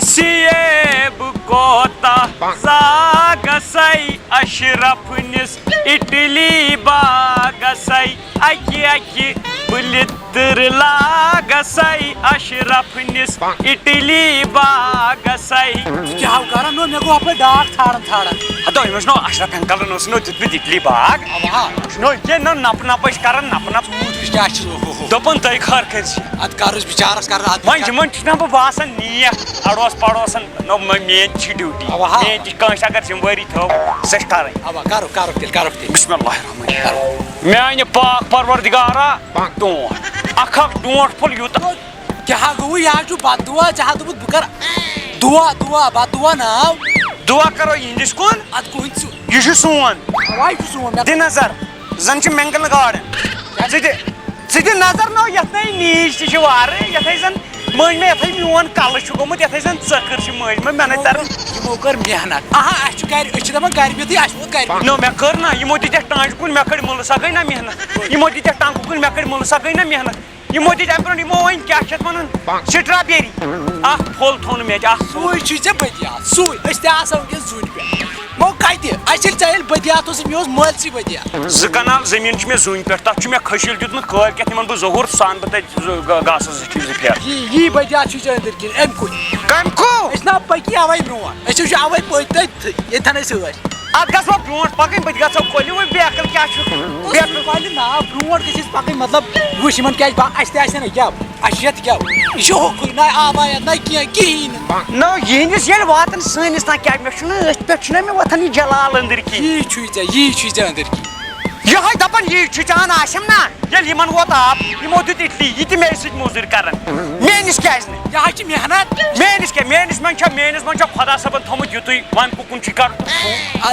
سیب کوتا ساگسائی اشرف نس اٹلی باگسائی اکی اکی بلتر لاگسائی اشرف نس اٹلی باگسائی کیا کران نو مے گو اپ ڈاک تھارن تھارن ہتو یمس نو اشرف انکل نوس نو تت اٹلی باغ نو یہ نو نپ نپش کران نپ نپ کیا دپن تہ خر کرسی ات کرس بچارس کر وۄنۍ یِمن چھُنہ بہٕ باسان نیک اڑوس پڑوسن نو میٲنۍ چھِ ڈیوٹی میٲنۍ تہِ کٲنٛسہِ اگر ذمہٕ وٲری تھٲو سۄ چھِ کرٕنۍ اوا کرو کرو تیٚلہِ بسم اللہ الرحمن الرحیم میانہِ پاک پروردگارا ڈونٛٹھ اکھ اکھ ڈونٛٹھ پھوٚل یوٗتاہ کیا گوٚو یہِ حظ چھُ بد دعا ژےٚ ہا دوٚپُت بہٕ کرٕ دعا بد دعا ناو دعا کرو یِہنٛدِس کُن ات کُن ژٕ یہِ چھُ سون اوا یہِ چھُ سون دِ نظر زن چھِ مینگل گاڈن ژٕ دِ نظر نو یتھے نیٖج تہِ چھِ وارٕ یتھے زن مٔنٛزۍ مےٚ یتھے میون کلہٕ چھُ گوٚمُت یتھے زن ژٔکٕر چھِ مٔنٛزۍ مےٚ مےٚ نَے تران یِمو کٔر محنت اَسہِ چھُ گرِ أسۍ چھِ دپان گرِ بِہتٕے اَسہِ ووت گرِ نو مےٚ کٔر نہ یِمو دِتیکھ ٹانٛجہِ کُلۍ مےٚ کٔڑۍ مُلہٕ سۄ گٔے نہ محنت یِمو دِتیکھ ٹنٛگہٕ کُلۍ مےٚ کٔڑۍ مُلہٕ سۄ گٔے نہ محنت یِمو دِتۍ امہِ برونٛٹھ یِمو وۄنۍ کیاہ چھِ اتھ ونان سٹرابیری اکھ پھوٚل تھوٚو نہٕ مےٚ اَتہِ اکھ سُے چھُے ژےٚ بدیات سُے أسۍ تہِ آسو وٕنکیٚس زوٗنہِ پٮ۪ٹھ مو کتہِ اَسہِ ییٚلہِ ژےٚ ییٚلہِ بدیات اوسُے مےٚ اوس مٲلسٕے بدیات 2 کنال زٔمیٖن چھُ مےٚ زوٗنہِ پٮ۪ٹھ تتھ چھُ مےٚ کھٔسیٖل دیُتمُت کٲلکٮ۪تھ یِمن بہٕ ظہوٗر سُہ انہٕ بہٕ تتہِ گاسہٕ 2 پھیرٕ یی بدیات چھُے ژےٚ أنٛدٕرۍ کِنۍ اَمہِ کُے کمہِ کو أسۍ نا پٔکی اَوے برونٛٹھ أسۍ وٕچھو اَوے پٔکۍ تٔتھۍ ییٚتٮ۪ن أسۍ ٲسۍ اتھ گژھو برونٛٹھ پکٕنۍ بہٕ تہِ گژھو کۄلہِ وۄنۍ بیکل کیاہ چھُ بیکل کۄلہِ نا برونٛٹھ گٔژھۍ أسۍ پکٕنۍ مطلب وٕچھ یِمن کیازِ اَسہِ تہِ آسہِ نہ گٮ۪و اَسہِ چھِ یتھ گٮ۪و یہِ چھُ ہوکُے نہ آبایت نہ کینٛہہ کِہیٖنۍ نہٕ نو یِہنٛدِس ییٚلہِ واتان سٲنِس تام کیٛاہ مےٚ چھُنہ أتھۍ پٮ۪ٹھ چھُنہ مےٚ وۄتھان یہِ جلال أنٛدٕرۍ کِنۍ یی چھُے ژےٚ أنٛدٕرۍ کِنۍ یِہوے دپان یی چھُ چان آسٮ۪م نا ییٚلہِ یِمن ووت آب یِمو دیُت اٹلی یہِ تہِ مےٚ سۭتۍ موٚزوٗرۍ کران میٲنِس کیازِ نہٕ یہِ حظ چھِ محنت میٲنِس کیٛاہ میٲنِس منٛز چھا خۄدا صٲبن تھوٚمُت یِتُے وَن کُکُن چھُے کرُن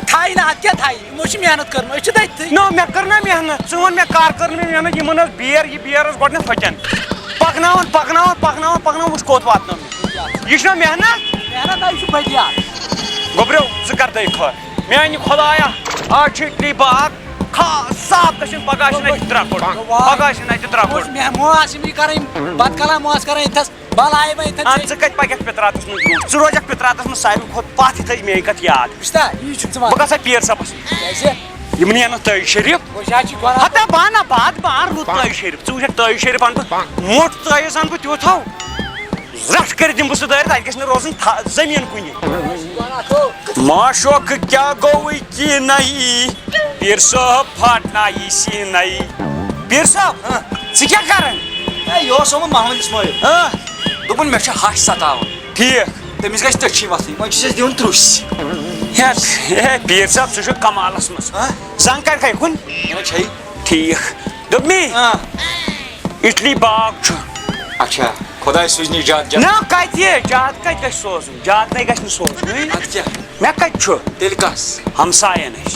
تھایہِ نہٕ اتھ کیٛاہ تھایہِ یِمو چھِ محنت کٔرمٕژ أسۍ چھِ تٔتھٕے نو مےٚ کٔر نہ محنت ژٕ وَن مےٚ کر کٔر نہٕ مےٚ محنت یِمن ٲس بیر یہِ بیر ٲس گۄڈٕنیتھ ہوٚچھان پکناوان وٕچھ کوٚت واتنو مےٚ یہِ چھُنہ محنت نہ یہِ چھُ بدیات گوٚبریو ژٕ کر دٔے خٲر میانہِ خۄدایا آز چھُ اٹلی باغ خاص صاف گژھن پگہہ آسن اَتہِ 3 پھٕٹ پگہہ آسن اَتہِ 3 پھٕٹ مو آسہِ یہِ کرٕنۍ بتہٕ کلا مو آسہِ کرٕنۍ ییٚتھس بلاے وۄنۍ ییٚتھس ژٕ کتہِ پککھ پِتراتس منٛز برونٛٹھ ژٕ روزکھ پِتراتس منٛز ساروی کھۄتہٕ پتھ یہِ تھٲے میٲنۍ کتھ یاد وٕچھتا یی چھُکھ ژٕ بہٕ گژھا پیٖر صٲبس کیازِ یِمنٕے انکھ تٲج شریٖف ہتا بہٕ انہا باد رُت تٲج شریٖف ژٕ وٕچھکھ تٲج شریٖف انہٕ بہٕ موٚٹ تٲیِس انہٕ بہٕ تیوٗت ہو رٹھ کٔرِتھ دِمہٕ بہٕ سُہ دٲرِتھ اتہِ گژھِ نہٕ روزُن زٔمیٖن کُنہِ معشوق کیٛاہ گوٚوٕے کی نئی پیٖر صٲب پھاٹنایی سیٖنایی پیٖر صٲب ژٕ کیٛاہ کران یہِ اوس آمُت محمد اسماعیل دوٚپُن مےٚ چھُ ہش ستاوان ٹھیٖک تٔمِس گژھِ تٔچھی وَتھٕنۍ وۄنۍ چھُس أسۍ دِوان ترٛوٚش ہے پیٖر صٲب ژٕ چھُکھ کمالس منٛز زنگ کر کُن چھے ٹھیٖک دوٚپ مے اٹلی باغ چھُ اچھا خۄداے سوٗزنہِ زیادٕ نہ کتہِ زیادٕ کتہِ گژھِ سوزُن زیادٕ نَے گژھِ نہٕ سوزُن اَدٕ کیٛاہ مےٚ کتہِ چھُ تیٚلہِ کَس ہمساین نِش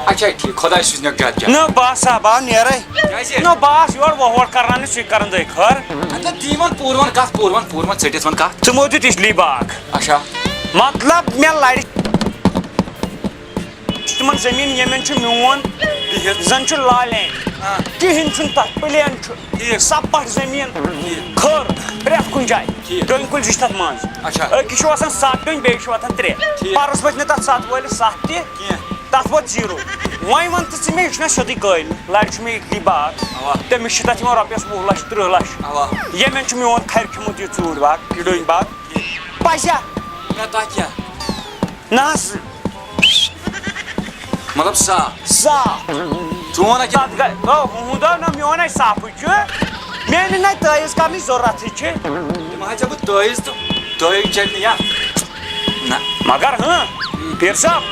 اچھا ٹھیٖک خۄداے سوٗزنٮ۪کھ زیادٕ نہ باسا بہٕ آو نیرے کیٛازِ نہ بہٕ آس یورٕ وۄہور کرناونہِ سُے کران دٔے خٲر مطلب تی وَن پوٗرٕ کَتھ پوٗرٕ ژٔٹِتھ وَن کَتھ ژٕ مو دیُت اٹلی باغ اچھا مطلب مےٚ لرِ تِمن زٔمیٖن ییٚمٮ۪ن چھُ میون زن چھُ لالین کِہینۍ چھُنہٕ تتھ پٕلین چھُ سپٹ زٔمیٖن کھٔر پرٛٮ۪تھ کُنہِ جایہِ ڈوٗنۍ کُلۍ زٕ چھِ تتھ منٛز أکِس چھُ وسان 7 ڈوٗنۍ بیٚیِس چھُ واتان 3 پرُس وٲتۍ نہٕ تتھ 7 وٲلِس 7 تہِ تتھ ووت 0 وۄنۍ وَن تہٕ ژٕ مےٚ یہِ چھُنہ سیوٚدُے قٲیِل لرِ چھُ مےٚ اٹلی باغ تٔمِس چھِ تتھ یِوان رۄپیس 20 لچھ 30 لچھ ییٚمٮ۪ن چھُ میون کھرِ کھیوٚمُت یہِ ژوٗنٛٹھۍ باغ یہِ ڈوٗنۍ باغ پزیا مےٚ تتھ کیٛاہ نہ حظ مطلب صاف چون ہُنٛد نہ میون صافٕے چھُ میانہِ نَے تٲیِز کرنٕچ ضروٗرتھٕے چھِ تِم حظ ژےٚ بہٕ تٲیِز تہٕ تٲیِز چلہِ نہٕ یتھ نہ مگر پیٖر صٲب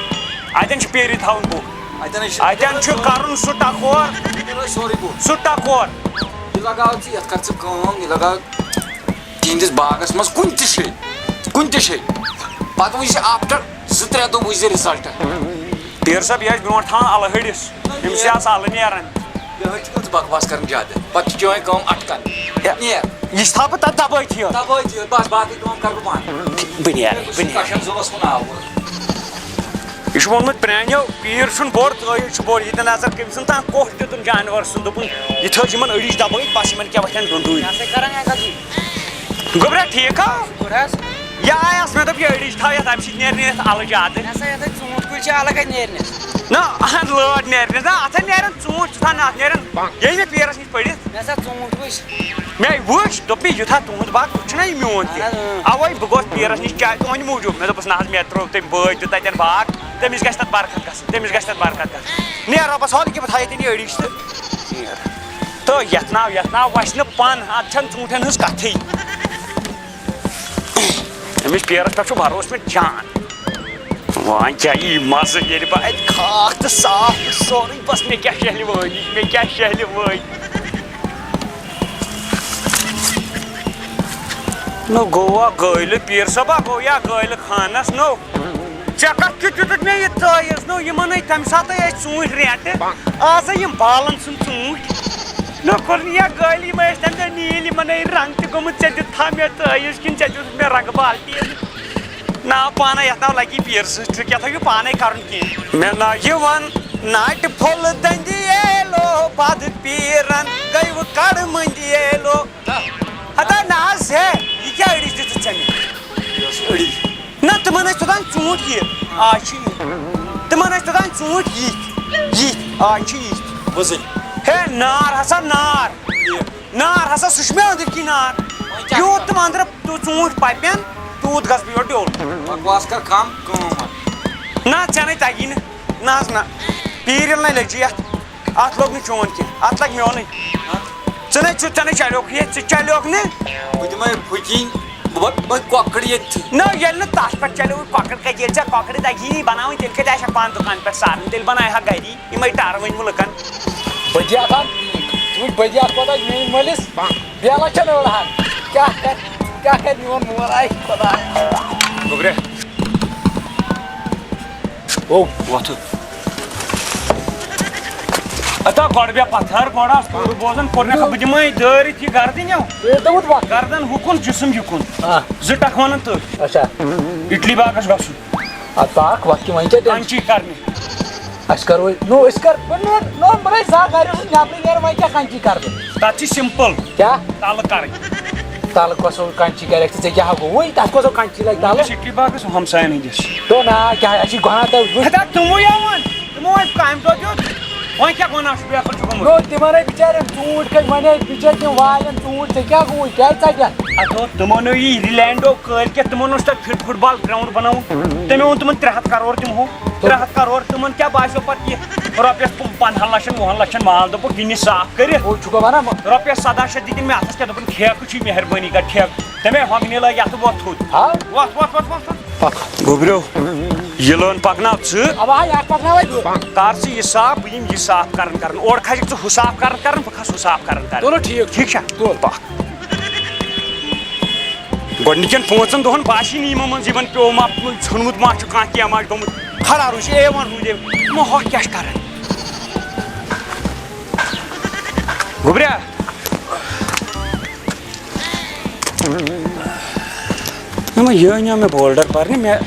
اتٮ۪ن چھُ پیٖرِ تھاوُن بُک اتٮ۪ن چھُ کرُن سُہ ٹکور سورُے بوٚڑ سُہ ٹکور یہِ لگاو ژٕ یتھ کر ژٕ کٲم یہِ لگاو تِہنٛدِس باغس منٛز کُنہِ تہِ جایہِ پتہٕ وٕچھ آفٹر 2-3 دۄہ وٕچھ زِ رِزلٹ پیٖر صٲب یہِ ٲسۍ برونٛٹھ تھاوان الہٕ ہڑِس أمِس آسہٕ الہٕ نیران یِہوے چھُکھ ژٕ بکواس کران زیادٕ پتہٕ چھِ چٲنۍ کٲم اٹکان نیر یہِ چھِ تھاو بہٕ تتھ دبٲیتھٕے دبٲیتھٕے بس باقٕے کٲم کرٕ بہٕ پانہٕ بہٕ نیرٕ کشن صٲبس کُن آوُر یہِ چھُ ووٚنمُت پرٛانیو پیٖر چھُنہٕ بوٚڑ تٲیِز چھُ بوٚڑ ییٚتٮ۪ن نظر کٔمۍ سُنٛد تانۍ کوٚٹھ دیُتُن جانور سُنٛد دوٚپُن یہِ تھٲوِ یِمن أڑِج دبٲیِتھ بس یِمن کیٛاہ وۄتھن ڈُنڈوٗرۍ گوٚبرا ٹھیٖک ہا یہِ آیس مےٚ دوٚپ یہ أڑِج تھاو یَتھ اَمہِ سۭتۍ نیرِ یَتھ اَلہٕ زیادٕ ہسا یتھ ژوٗنٛٹھۍ کُلۍ چھِ الگ اَتہِ نیرنہِ نہ لٲر نیرنہِ نہ اَتھ نیرن ژوٗنٛٹھۍ ژٕ تھاو نہٕ اَتھ نیرن ییٚلہِ مےٚ پیرَس نِش پٔڑِتھ مےٚ ہسا ژوٗنٛٹھۍ وٕچھ مےٚ وٕچھ دوٚپ مےٚ یوٗتاہ تُہُنٛد باغ ہُہ چھُنہ یہِ میون تہِ اَوَے بہٕ گوٚوُس پیرَس نِش کیٛازِ تُہٕنٛدِ موٗجوٗب مےٚ دوٚپُس نہ حظ مےٚ ترٛوو تٔمۍ بٲے تہِ تَتٮ۪ن باغ تٔمِس گژھِ تَتھ برکت گژھٕنۍ تٔمِس گژھِ تَتھ برکت گژھٕنۍ نیر رۄبَس حوالہٕ کہِ بہٕ تھاوٕ ییٚتٮ۪ن یہِ أڑِج تہٕ یَتھ ناو وَسہِ نہٕ پَن اَتھ چھَنہٕ ژوٗنٛٹھٮ۪ن ہٕنٛز کَتھٕے أمِس پیرَس پٮ۪ٹھ چھُ بروسہٕ مےٚ جان وۄنۍ کیٛاہ یی مَزٕ ییٚلہِ بہٕ اَتہِ کھاکھ تہٕ صاف تہٕ سورُے بَس مےٚ کیٛاہ شہلہِ وٲلۍ مےٚ کیٛاہ شہلہِ وٲلۍ نو گوٚوا گٲلہٕ پیٖر صٲبا گوٚو یا گٲلہٕ خانَس نو ژےٚ کَتھ کیُتھ دِتُتھ مےٚ یہِ تٲیٖز نو یِمَن ہے تَمہِ ساتہٕ ٲسۍ ژوٗنٛٹھۍ ریٹہٕ آزَے یِم بالَن سُنٛد ژوٗنٛٹھۍ نو کوٚرُن یا گٲلۍ یِم ٲسۍ تَمہِ دۄہ نیٖلۍ یِمَن ہے رنٛگ تہِ گوٚمُت ژےٚ دِتتھا مےٚ تٲیٖز کِنہٕ ژےٚ دِتُتھ مےٚ رنٛگہٕ بالٹیٖن ناو پانے یَتھ ناو لگی پیٖر سۭتۍ ژٕ کیٛاہ تھٲیِو پانے کَرُن کینٛہہ مےٚ نا یِوان ناٹہِ پھوٚل دٔنٛدِ ییلو پَدٕ پیٖرَن گٔیوٕ کَڑٕ مٔنٛدۍ ییلو ہتا نہ حظ ہے یہِ کیٛاہ أڑِج دِژٕتھ ژےٚ مےٚ نہ تِمن ٲسۍ توٚتام ژوٗنٛٹھۍ یہِ آز چھِ یِتھ تِمن ٲسۍ توٚتام ژوٗنٛٹھۍ یِتھۍ آز چھِ یِتھۍ ہے نار ہسا نار ہسا سُہ چھُ مےٚ أنٛدٕرۍ کِنۍ نار یوٗت تِم أنٛدرٕ ژوٗنٛٹھۍ پَپٮ۪ن تیوٗت گژھٕ بہٕ یورٕ ڈیوٚل بکواس کر کم کٲم نہ ژےٚ نَے تَگی نہٕ نہ حظ نہ پیٖرِل نَے لٔجی اَتھ لوٚگ نہٕ چون کینٛہہ اَتھ لَگہِ میونٕے ژٕ نَے چلیوکھ ییٚتہِ ژٕ چلیوکھ نہٕ بہٕ دِمے پھٕکِنۍ بہٕ کۄکٕر ییٚتہِ نہ ییٚلہِ نہٕ تَتھ پٮ۪ٹھ چلیو کۄکٕر کَتہِ ییٚلہِ ژےٚ کۄکرِ تَگی نی بَناوٕنۍ تیٚلہِ کَتہِ آسہِ ہا پانہٕ دُکان پٮ۪ٹھ سارنٕے تیٚلہِ بَنایہِ ہا گَری یِمَے ٹَرٕ ؤنۍمہٕ لُکَن بہٕ دِ اَتھ ژٕ بہٕ دِ اَتھ کوتاہ میٛٲنۍ مٲلِس بیلا چھَنہٕ وَنان کیٛاہ کَرِ میون مول آے خۄدایا گوٚبرے او وۄتھُ اَتا گۄڈٕ بیٚہہ پَتھر گۄڈٕ آس پوٗرٕ بوزان کوٚرنَکھ بہٕ دِمَے دٲرِتھ یہِ گردٕنۍ گردن ہُکُن جِسم یُکُن زٕ ٹکھ وَنان تٔتھۍ اچھا اِٹلی باغس گژھُن اَدٕ پاک وَتھ کہِ وۄنۍ کیٛاہ کَنچی کَرنہِ أسۍ کَرو نو أسۍ کَر بہٕ نَے زانٛہہ گَرِ اوسُس نٮ۪برٕے نیران وۄنۍ کیٛاہ کَنچی کَرٕ بہٕ تَتھ چھِ سِمپٕل کیٛاہ تَلہٕ کَرٕنۍ تَلہٕ کۄسو کَنچی کَرٮ۪کھ ژٕ ژےٚ کیٛاہ گوٚوُے تَتھ کۄسو کَنچی لَگہِ تَلہٕ اِٹلی باغس ہمساین ہٕنٛدِس تو نا کیٛاہ اَسہِ چھِ گۄناہ تہٕ ہتا تِمو یِوان تِمو ٲسۍ کامہِ دۄہ دیُت وۄنۍ کیٛاہ گۄناہ چھُ بیٚکھ چھُ گوٚمُت نو تِمن ہے بِچارٮ۪ن ژوٗنٛٹھۍ کھٔتۍ وۄنۍ ٲسۍ بِچٲرۍ تِم والٮ۪ن ژوٗنٛٹھۍ ژےٚ کیٛاہ گوٚوُے کیٛازِ ژَٹٮ۪ن اَتھ تِمن یی رِلینڈو کٲلکٮ۪تھ تِمن اوس تَتہِ فٹ بال گراوُنٛڈ بَناوُن تٔمۍ اوٚن تِمن 300 کَرور دِمہو 300 کَرور تِمن کیٛاہ باسیو پَتہٕ یہِ رۄپیَس 15 لَچھَن 20 لَچھَن مال دوٚپُکھ یہِ نہِ صاف کٔرِتھ ہُہ چھُکھ وَنان رۄپیَس 17 شیٚتھ دِتِنۍ مےٚ اَتھَس کیٛاہ دوٚپُن ٹھیکہٕ چھُے مہربٲنی کَر ٹھیکہٕ تَمے ہۄنٛگنہِ لٲگۍ اَتھ وۄتھ تھوٚد ہا وۄتھ گوٚبریو یہِ لٲن پَکناو ژٕ اَوا یَتھ پَکناوَے بہٕ کر ژٕ یہِ صاف بہٕ یِمہٕ یہِ صاف کَران اورٕ کھَسکھ ژٕ ہُہ صاف کَران بہٕ کھسہٕ ہُہ صاف کَران تُلو ٹھیٖک ٹھیٖک چھا تُل پَکھ گۄڈنِکٮ۪ن 5 دۄہَن باسی نہٕ یِمو منٛز یِمن پیوٚو ما ژھیوٚنمُت ما چھُ کانٛہہ کینٛہہ ما چھُ گوٚمُت کھڑا روٗزِ A1 روٗزِ یِمو ہۄکھ کیٛاہ چھِ کَران گوٚبریا یہِ أنیو مےٚ بولڈر پَرنہِ مےٚ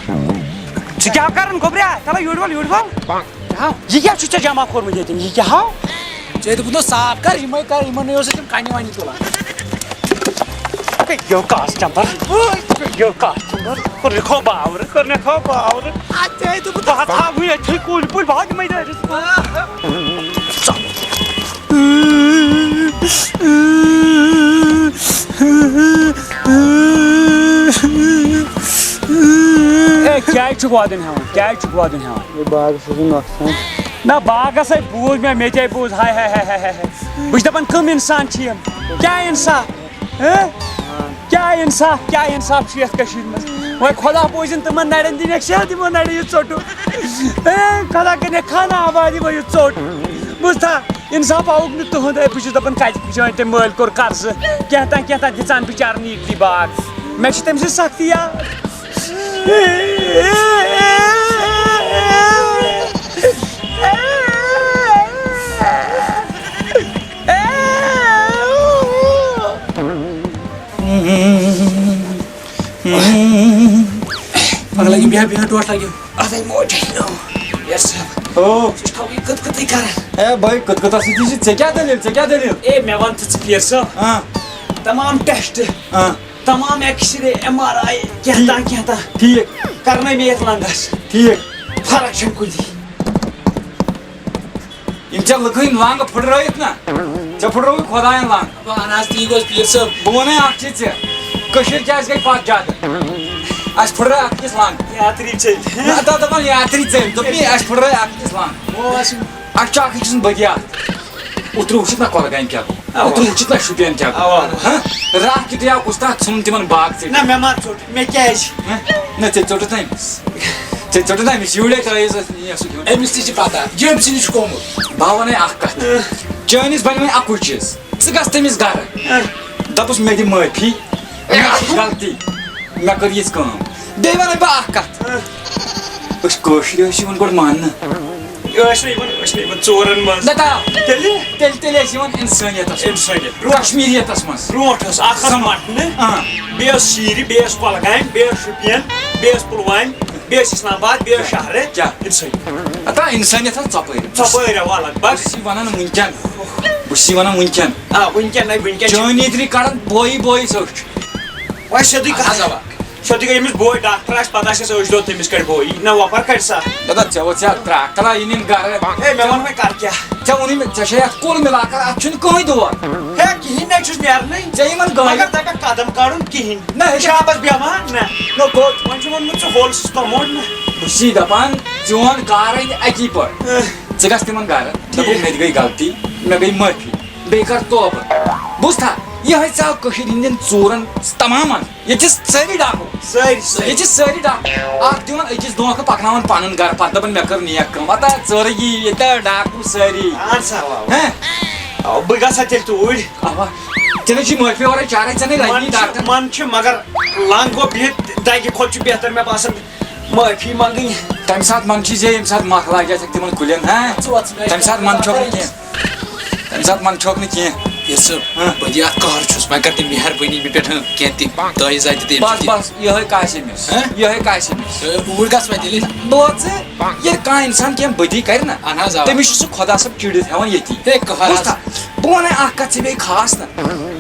ژٕ کیٛاہ کَران گوٚبریا چلو یوٗرۍ وَل یہِ کیٛاہ چھُ ژےٚ جمع کوٚرمُت ییٚتٮ۪ن یہِ کیٛاہ ہاو ژےٚ دوٚپُتھ صاف کَر یِمَے کَر یِمن اوس تِم کَنہِ وَنہِ تُلان یو کاسٹمر کوٚرنکھو باورٕ ژےٚ دوٚپُتھ بہٕ تھاوٕ ییٚتھی کُلۍ پُلۍ بہٕ دِمے دٲرِتھ کیٛازِ چھُکھ وَدُن ہٮ۪وان باغس اوس نۄقصان نہ باغس ہے بوٗز مےٚ تے بوٗز ہاے بہٕ چھُس دَپان کٕم اِنسان چھِ یِم کیٛاہ اِنصاف چھُ یَتھ کٔشیٖرِ منٛز وۄنۍ خۄدا بوٗزِن تِمن نَرٮ۪ن دِنٮ۪کھ شاید تِمو نَرِ یہِ ژوٚٹُکھ خۄدا کٔرِنکھ خانہ آبادی وۄنۍ یہِ ژوٚٹ بوٗزتھا اِنصاف آوُکھ نہٕ تُہُنٛد بہٕ چھُس دَپان کَتہِ بِچٲرۍ تٔمۍ مٲلۍ کوٚر قرضہٕ کینٛہہ دِژان بِچارَن اِٹلی باغ مےٚ چھِ تٔمۍ سٕنٛز سختی یاد پگہہ لگہِ بیٚہہ ٹوٹھ لگہِ اَتھے موجے کٕتٕے کران اے بھائی کٕتکٕتَس سۭتی چھِ ژےٚ کیٛاہ دٔلیٖل اے مےٚ وَن تہٕ ژٕ پیٖر صٲب تمام ٹٮ۪سٹ تمام ایکس رے ایم آر آئی کہتا ٹھیک کرنے میں لنگس ٹھیک فرق چھن کُنی یم ژےٚ لُکہٕ لنٛگ پھٕٹرٲوِتھ نا ژےٚ پھٕٹرٲوٕکھ خۄدایَن لنٛگ اہن حظ تی گوٚژھ پیٖر صٲب بہٕ وَنَے اکھ چیٖز ژےٚ کٔشیٖر کیٛازِ گٔے پتھ زیادٕ اَسہِ پھٕٹرٲے اکھ أکِس لنٛگ یاتری ژٔلۍ نہ دپان یاتری ژٔلۍ دوٚپنی اَسہِ پھٕٹرٲے اکھ أکِس لنٛگ اَسہِ چھُ اکھ أکۍ سُنٛد بدیات اوترٕ وٕچھِتھ نا کۄلگامہِ کیٛاہ گوٚو اوترٕ وٕچھِتھ نا شُپین کیٛاہ گوٚو راتھ کیُتھُے آو کُستاد ژھُن تِمن باغ ژٔٹِتھ نہ مےٚ ما ژوٚٹ مےٚ کیٛازِ نہ ژےٚ ژوٚٹُتھ نا أمِس ژےٚ ژوٚٹُتھ نا أمِس یوٗڑے ترٛٲیِس سُہ کھیوٚن أمِس تہِ چھِ پتہ ییٚمۍ سٕنٛدِ چھُ گوٚمُت بہٕ وَنَے اکھ کتھ چٲنِس بنہِ وۄنۍ اکُے چیٖز ژٕ گژھ تٔمِس گرٕ دپُس مےٚ دِ معٲفی مےٚ چھِ غلطی مےٚ کٔر یِژھ کٲم بیٚیہِ وَنَے بہٕ اکھ کتھ أسۍ کٲشِرۍ ٲسۍ یِوان گۄڈٕ ماننہٕ ٲسۍ نہٕ یِمن ژورن منٛز نہ تا تیٚلہِ تیٚلہِ ٲسۍ یِوان اِنسٲنیتس اِنسٲنیت کشمیٖریتس منٛز برونٛٹھ ٲس اکھ ٲس مٹنہٕ بیٚیہِ ٲس شیٖرِ بیٚیہِ ٲس کۄلگامہِ بیٚیہِ ٲس شُپین بیٚیہِ ٲس پُلوامہِ بیٚیہِ ٲس اسلام آباد بیٚیہِ ٲس شہرٕ کیٛاہ اِنسٲنیت اتا اِنسٲنیت حظ ژۄپٲرۍ ژۄپٲرۍ آو الگ بہٕ بس چھُس یہِ وَنان وٕنکٮ۪ن بہٕ چھُس یہِ وَنان وٕنکٮ۪ن وٕنکٮ۪ن وٕنکٮ۪ن چٲنۍ ییٚتری کڑان بویی بویِس أچھ وۄنۍ سیٚودُے حظ کتھ اوا سیٚودُے گٔے أمِس بوے ڈاکٹر آسہِ پتہٕ آسٮ۪س أچھ دود تٔمِس کڑِ بویی نہ وۄپر کڑِ سا دپان ژےٚ وٲژ ٹراکٹرا یہِ گرٕ ہے مےٚ ووٚن وۄنۍ کر کیٛاہ ژےٚ ووٚنُے مےٚ ژےٚ چھے اَتھ کُل مِلاکر اَتھ چھُنہٕ کٕہٕنۍ دود ہے کِہیٖنۍ نہ چھُس نیرنٕے ژےٚ یِمن مگر گاڑِ دپکھ قدم کڑُن کِہیٖنۍ نہ شاپس بیٚہوان نہ نہ گوٚو وۄنۍ چھُ ووٚنمُت ژٕ ہولسس توٚمُل نہ بہٕ چھُس یی دپان چون کار أنۍ اَکی پٲٹھۍ ژٕ گژھ تِمن گرٕ دپُکھ مےٚ تہِ گٔے غلطی مےٚ گٔے معٲفی بیٚیہِ کر توبہٕ بوٗزتھا یِہوٚے ژاو کٔشیٖرِ ہِنٛدٮ۪ن ژوٗرن تمامن ییٚتہِ چھِ سٲری ڈاکو سٲری ییٚتہِ چھِ سٲری ڈاکو اکھ دِوان أکِس دھونٛکھٕ پکناوان پنُن گرٕ پتہٕ دپان مےٚ کٔر نیک کٲم اتا ژٔر یی ییٚتہِ ڈاکو سٲری اہن سا ہہ بہٕ گژھٕ ہا تیٚلہِ توٗرۍ اوا ژےٚ نَے چھُے معٲفی ورٲے چارے ژےٚ نَے رنی ڈاکٹر من چھُ مگر لنٛگ گوٚو بِہِتھ دگہِ کھۄتہٕ چھُ بہتر مےٚ باسان معٲفی منٛگٕنۍ تمہِ ساتہٕ منٛدچھی ژےٚ ییٚمہِ ساتہٕ مکھ لاگیٚتھ تِمن کُلٮ۪ن ہہ تمہِ ساتہٕ منٛدچھوکھ نہٕ کینٛہہ تمہِ ساتہٕ منٛدچھوکھ نہٕ کینٛہہ پیٖر صٲب بدیات کار چھُس وۄنۍ کر تہٕ مہربٲنی مےٚ پٮ۪ٹھ کینٛہہ تہِ دٲیِز آتہِ تہِ بس بس یِہوٚے کاسہِ أمِس یِہوٚے کاسہِ أمِس اوٗرۍ گژھ وۄنۍ تیٚلہِ بوزٕ ییٚلہِ کانٛہہ اِنسان کینٛہہ بدی کرِ نا اہن حظ آ تٔمِس چھُ سُہ خۄدا صٲب چِڑِتھ ہٮ۪وان ییٚتی ہے کہر حظ بہٕ وَنَے اکھ کتھ ژےٚ بیٚیہِ خاص نا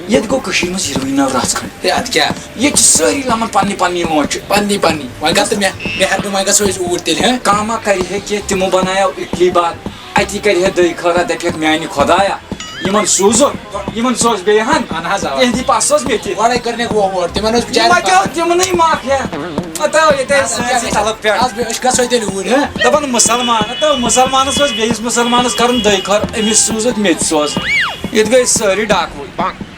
ییٚتہِ گوٚو کٔشیٖرِ منٛز یِروٕنۍ رژھ کھنٛڈ ہے اَدٕ کیٛاہ ییٚتہِ چھِ سٲری لمن پننہِ پننہِ لونٛچہِ پننی پننی وۄنۍ گژھ تہٕ مہربٲنی وۄنۍ گژھو أسۍ اوٗرۍ تیٚلہِ ہہ کانٛہہ ما کرِ ہے کینٛہہ تِمو بنایو اِٹلی باد اتی کرِ ہے دٔے خٲرا دپیکھ میانہِ خۄدایا یِمن سوٗزُکھ یِمن سوز بیٚیہِ ہن اہن حظ آ یِہندی پس سوز مےٚ تہِ گۄڈے کٔرنکھ ووٹ تِمن اوس مَتیو تِمنٕے مافیا اتو ییٚتہِ ٲسۍ سٲرسٕے تلہٕ پٮ۪ٹھ أسۍ گژھو تیٚلہِ اوٗرۍ دپان مُسلمان اتو مُسلمانس اوس بیٚیِس مُسلمانس کرُن دٔے خٲر أمِس سوٗزُکھ مےٚ تہِ سوز ییٚتہِ گٔے سٲری ڈاکوٕے